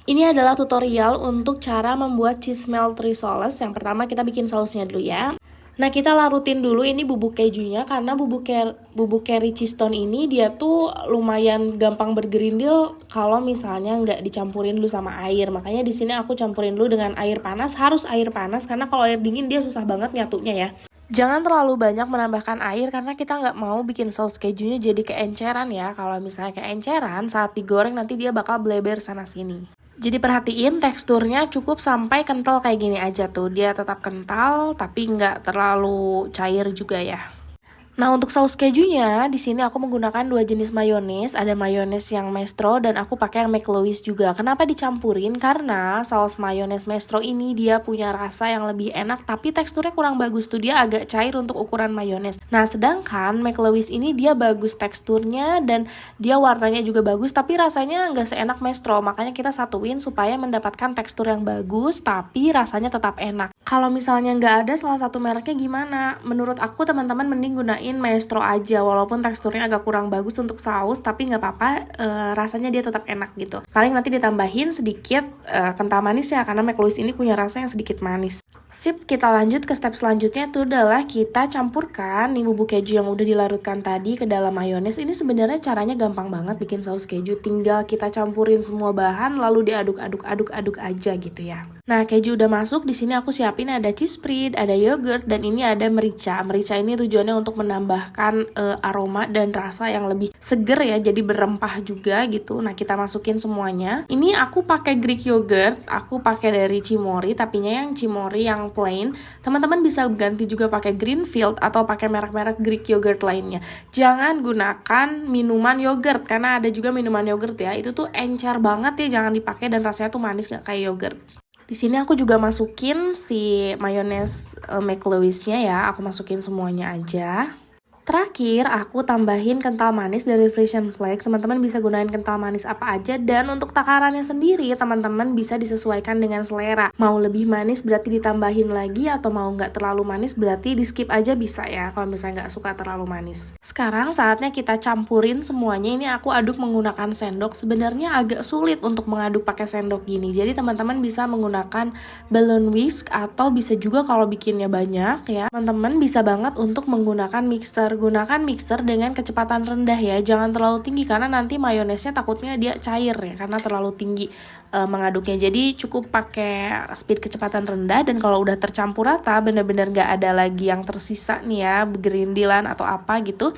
Ini adalah tutorial untuk cara membuat cheese melt rissoles. Yang pertama kita bikin sausnya dulu ya. Nah, kita larutin dulu ini bubuk kejunya karena bubuk curry cheese stone ini dia tuh lumayan gampang bergerindil kalau misalnya nggak dicampurin dulu sama air. Makanya di sini aku campurin dulu dengan air panas, harus air panas karena kalau air dingin dia susah banget nyatunya ya. Jangan terlalu banyak menambahkan air karena kita nggak mau bikin saus kejunya jadi keenceran ya. Kalau misalnya keenceran saat digoreng nanti dia bakal bleber sana sini. Jadi perhatiin teksturnya cukup sampai kental kayak gini aja tuh. Dia tetap kental tapi nggak terlalu cair juga ya. Nah, untuk saus kejunya, di sini aku menggunakan 2 jenis mayones. Ada mayones yang Maestro dan aku pakai yang McLouis juga. Kenapa dicampurin? Karena saus mayones Maestro ini dia punya rasa yang lebih enak, tapi teksturnya kurang bagus tuh. Dia agak cair untuk ukuran mayones. Nah, sedangkan McLouis ini dia bagus teksturnya dan dia warnanya juga bagus, tapi rasanya nggak seenak Maestro. Makanya kita satuin supaya mendapatkan tekstur yang bagus, tapi rasanya tetap enak. Kalau misalnya nggak ada salah satu mereknya gimana? Menurut aku teman-teman mending gunain Maestro aja, walaupun teksturnya agak kurang bagus untuk saus, tapi nggak apa-apa, rasanya dia tetap enak gitu. Paling nanti ditambahin sedikit kental manis ya, karena McLouis ini punya rasa yang sedikit manis. Sip, kita lanjut ke step selanjutnya itu adalah kita campurkan nih bubuk keju yang udah dilarutkan tadi ke dalam mayones. Ini sebenarnya caranya gampang banget bikin saus keju, tinggal kita campurin semua bahan lalu diaduk-aduk aja gitu ya. Nah, keju udah masuk, di sini aku siapin ada cheese spread, ada yogurt, dan ini ada merica. Merica ini tujuannya untuk menambahkan aroma dan rasa yang lebih seger ya, jadi berempah juga gitu. Nah, kita masukin semuanya. Ini aku pakai Greek yogurt, aku pakai dari Cimory, tapinya yang Cimory yang plain. Teman-teman bisa ganti juga pakai Greenfield atau pakai merek-merek Greek yogurt lainnya. Jangan gunakan minuman yogurt, karena ada juga minuman yogurt ya, itu tuh encer banget ya, jangan dipakai dan rasanya tuh manis gak kayak yogurt. Di sini aku juga masukin si mayones McLouis-nya ya, aku masukin semuanya aja. Terakhir, aku tambahin kental manis dari Frisian Flake. Teman-teman bisa gunain kental manis apa aja. Dan untuk takarannya sendiri, teman-teman bisa disesuaikan dengan selera. Mau lebih manis berarti ditambahin lagi, atau mau nggak terlalu manis berarti di skip aja bisa ya, kalau misalnya nggak suka terlalu manis. Sekarang saatnya kita campurin semuanya. Ini aku aduk menggunakan sendok. Sebenarnya agak sulit untuk mengaduk pakai sendok gini. Jadi teman-teman bisa menggunakan balloon whisk, atau bisa juga kalau bikinnya banyak ya, teman-teman bisa banget untuk menggunakan mixer. Gunakan mixer dengan kecepatan rendah ya, jangan terlalu tinggi karena nanti mayonesnya takutnya dia cair ya karena terlalu tinggi mengaduknya. Jadi cukup pakai speed kecepatan rendah, dan kalau udah tercampur rata bener-bener gak ada lagi yang tersisa nih ya, gerindilan atau apa gitu.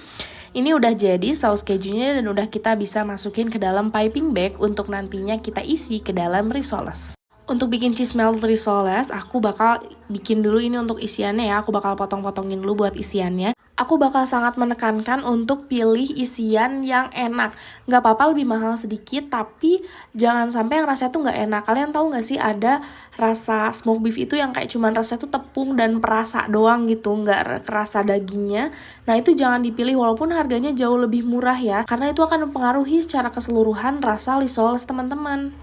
Ini udah jadi saus kejunya dan udah kita bisa masukin ke dalam piping bag untuk nantinya kita isi ke dalam rissoles. Untuk bikin cheese melt rissoles, aku bakal bikin dulu ini untuk isiannya ya. Aku bakal potong-potongin dulu buat isiannya. Aku bakal sangat menekankan untuk pilih isian yang enak. Nggak apa-apa lebih mahal sedikit, tapi jangan sampai yang rasanya tuh nggak enak. Kalian tahu nggak sih ada rasa smoked beef itu yang kayak cuman rasanya tuh tepung dan perasa doang gitu, nggak kerasa dagingnya. Nah, itu jangan dipilih walaupun harganya jauh lebih murah ya, karena itu akan mempengaruhi secara keseluruhan rasa rissoles teman-teman.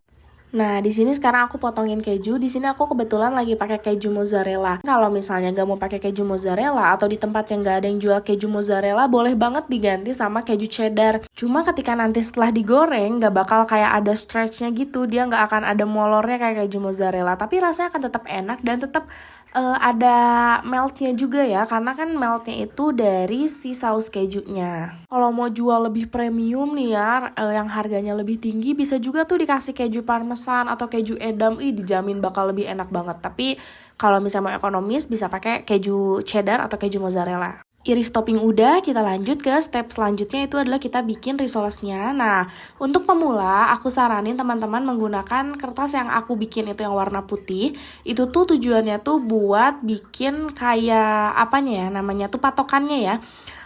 Nah, di sini sekarang aku potongin keju. Di sini aku kebetulan lagi pakai keju mozzarella. Kalau misalnya gak mau pakai keju mozzarella atau di tempat yang gak ada yang jual keju mozzarella, boleh banget diganti sama keju cheddar. Cuma ketika nanti setelah digoreng, gak bakal kayak ada stretchnya gitu. Dia gak akan ada molornya kayak keju mozzarella. Tapi rasanya akan tetap enak dan tetap ada meltnya juga ya, karena kan meltnya itu dari si saus kejunya. Kalau mau jual lebih premium nih ya, yang harganya lebih tinggi, bisa juga tuh dikasih keju parmesan atau keju edam, dijamin bakal lebih enak banget. Tapi kalau misalnya mau ekonomis bisa pakai keju cheddar atau keju mozzarella. Iris topping udah, kita lanjut ke step selanjutnya, itu adalah kita bikin rissolesnya. Nah, untuk pemula aku saranin teman-teman menggunakan kertas yang aku bikin itu yang warna putih. Itu tuh tujuannya tuh buat bikin kayak apanya ya, namanya tuh patokannya ya.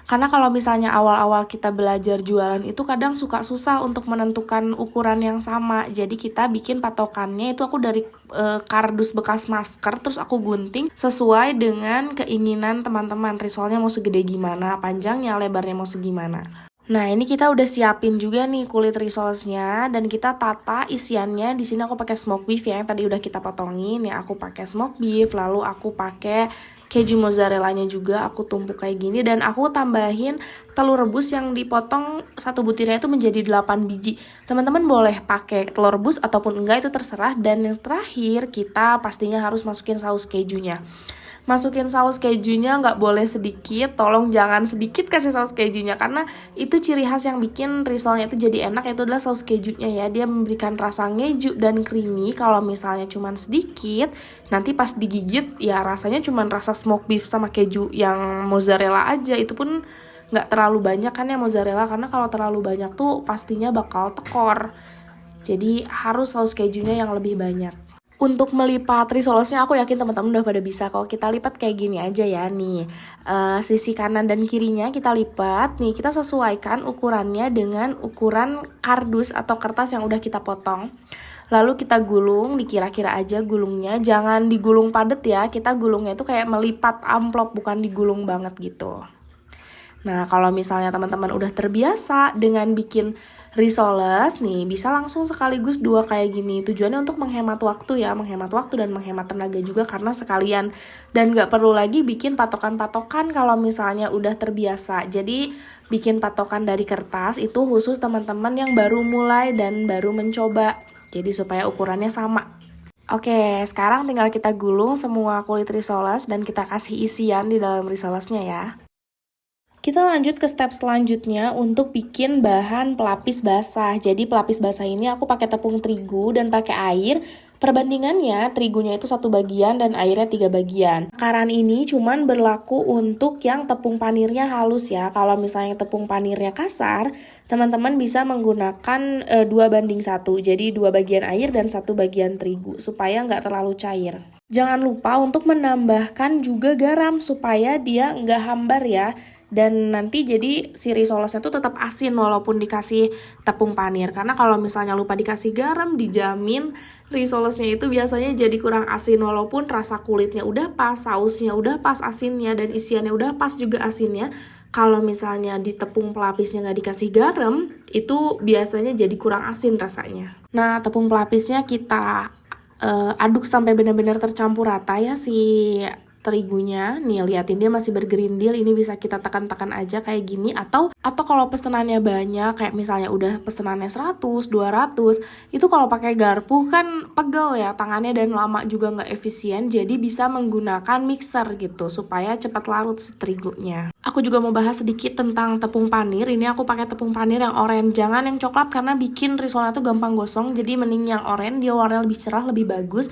Karena kalau misalnya awal-awal kita belajar jualan itu kadang suka susah untuk menentukan ukuran yang sama. Jadi kita bikin patokannya itu aku dari kardus bekas masker, terus aku gunting sesuai dengan keinginan teman-teman. Rissolnya mau segede gimana, panjangnya, lebarnya mau segimana. Nah, ini kita udah siapin juga nih kulit rissolesnya dan kita tata isiannya. Di sini aku pakai smoked beef ya, yang tadi udah kita potongin ya. Aku pakai smoked beef, lalu aku pakai keju mozzarellanya juga aku tumpuk kayak gini, dan aku tambahin telur rebus yang dipotong satu butirnya itu menjadi 8 biji. Teman-teman boleh pakai telur rebus ataupun enggak, itu terserah. Dan yang terakhir kita pastinya harus masukin saus kejunya. Masukin saus kejunya nggak boleh sedikit, tolong jangan sedikit kasih saus kejunya, karena itu ciri khas yang bikin risolnya itu jadi enak, itu adalah saus kejunya ya. Dia memberikan rasa ngeju dan creamy. Kalau misalnya cuman sedikit, nanti pas digigit ya rasanya cuman rasa smoked beef sama keju yang mozzarella aja. Itu pun nggak terlalu banyak kan ya mozzarella, karena kalau terlalu banyak tuh pastinya bakal tekor. Jadi harus saus kejunya yang lebih banyak. Untuk melipat risolesnya aku yakin teman-teman udah pada bisa. Kalau kita lipat kayak gini aja ya nih, sisi kanan dan kirinya kita lipat. Nih kita sesuaikan ukurannya dengan ukuran kardus atau kertas yang udah kita potong. Lalu kita gulung, dikira-kira aja gulungnya, jangan digulung padet ya. Kita gulungnya itu kayak melipat amplop, bukan digulung banget gitu. Nah, kalau misalnya teman-teman udah terbiasa dengan bikin risoles nih, bisa langsung sekaligus 2 kayak gini. Tujuannya untuk menghemat waktu ya, menghemat waktu dan menghemat tenaga juga karena sekalian. Dan gak perlu lagi bikin patokan-patokan kalau misalnya udah terbiasa. Jadi bikin patokan dari kertas itu khusus teman-teman yang baru mulai dan baru mencoba. Jadi supaya ukurannya sama. Oke, sekarang tinggal kita gulung semua kulit risoles dan kita kasih isian di dalam risolesnya ya. Kita lanjut ke step selanjutnya untuk bikin bahan pelapis basah. Jadi pelapis basah ini aku pakai tepung terigu dan pakai air. Perbandingannya terigunya itu 1 bagian dan airnya 3 bagian. Takaran ini cuman berlaku untuk yang tepung panirnya halus ya. Kalau misalnya tepung panirnya kasar, teman-teman bisa menggunakan 2:1. Jadi 2 bagian air dan 1 bagian terigu supaya nggak terlalu cair. Jangan lupa untuk menambahkan juga garam supaya dia nggak hambar ya. Dan nanti jadi si risolesnya tuh tetap asin walaupun dikasih tepung panir. Karena kalau misalnya lupa dikasih garam, dijamin risolesnya itu biasanya jadi kurang asin. Walaupun rasa kulitnya udah pas, sausnya udah pas asinnya, dan isiannya udah pas juga asinnya. Kalau misalnya di tepung pelapisnya nggak dikasih garam, itu biasanya jadi kurang asin rasanya. Nah, tepung pelapisnya kita aduk sampai benar-benar tercampur rata ya si terigunya. Nih liatin dia masih bergerindil, ini bisa kita tekan-tekan aja kayak gini. Atau kalau pesenannya banyak, kayak misalnya udah pesenannya 100, 200, itu kalau pakai garpu kan pegel ya tangannya dan lama juga nggak efisien. Jadi bisa menggunakan mixer gitu supaya cepat larut si terigunya. Aku juga mau bahas sedikit tentang tepung panir. Ini aku pakai tepung panir yang oranye, jangan yang coklat karena bikin risolnya tuh gampang gosong. Jadi mending yang oranye, dia warnanya lebih cerah, lebih bagus.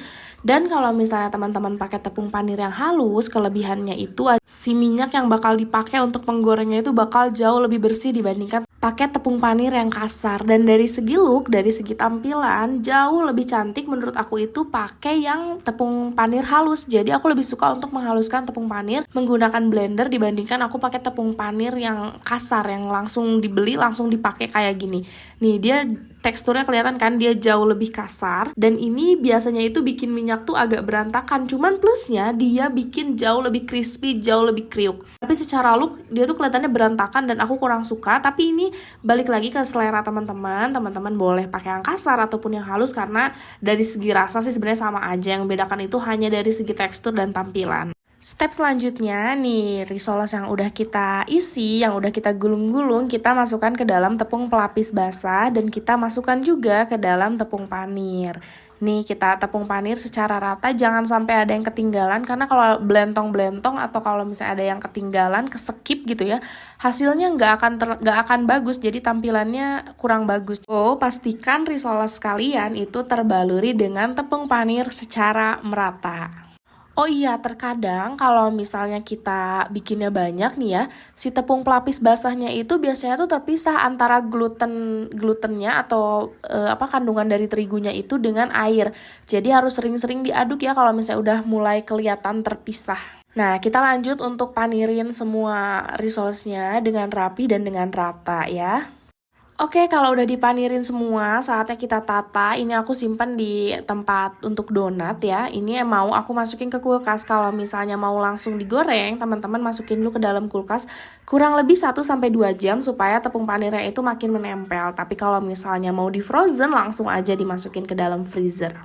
Dan kalau misalnya teman-teman pakai tepung panir yang halus, kelebihannya itu si minyak yang bakal dipakai untuk menggorengnya itu bakal jauh lebih bersih dibandingkan pakai tepung panir yang kasar. Dan dari segi look, dari segi tampilan, jauh lebih cantik menurut aku itu pakai yang tepung panir halus. Jadi aku lebih suka untuk menghaluskan tepung panir menggunakan blender dibandingkan aku pakai tepung panir yang kasar, yang langsung dibeli, langsung dipakai kayak gini. Nih dia teksturnya kelihatan kan, dia jauh lebih kasar. Dan ini biasanya itu bikin minyak tuh agak berantakan. Cuman plusnya dia bikin jauh lebih crispy, jauh lebih kriuk. Tapi secara look dia tuh kelihatannya berantakan dan aku kurang suka. Tapi ini balik lagi ke selera teman-teman. Teman-teman boleh pakai yang kasar ataupun yang halus karena dari segi rasa sih sebenarnya sama aja. Yang bedakan itu hanya dari segi tekstur dan tampilan. Step selanjutnya nih, risoles yang udah kita isi, yang udah kita gulung-gulung, kita masukkan ke dalam tepung pelapis basah dan kita masukkan juga ke dalam tepung panir. Nih kita tepung panir secara rata, jangan sampai ada yang ketinggalan, karena kalau belentong-belentong atau kalau misalnya ada yang ketinggalan, kesekip gitu ya, hasilnya nggak akan bagus, jadi tampilannya kurang bagus. So pastikan risoles kalian itu terbaluri dengan tepung panir secara merata. Oh iya, terkadang kalau misalnya kita bikinnya banyak nih ya, si tepung pelapis basahnya itu biasanya tuh terpisah antara glutennya atau kandungan dari terigunya itu dengan air. Jadi harus sering-sering diaduk ya kalau misalnya udah mulai kelihatan terpisah. Nah, kita lanjut untuk panirin semua risolesnya dengan rapi dan dengan rata ya. Oke, kalau udah dipanirin semua, saatnya kita tata. Ini aku simpan di tempat untuk donat ya. Ini mau aku masukin ke kulkas. Kalau misalnya mau langsung digoreng, teman-teman masukin dulu ke dalam kulkas kurang lebih 1-2 jam supaya tepung panirnya itu makin menempel. Tapi kalau misalnya mau di frozen, langsung aja dimasukin ke dalam freezer.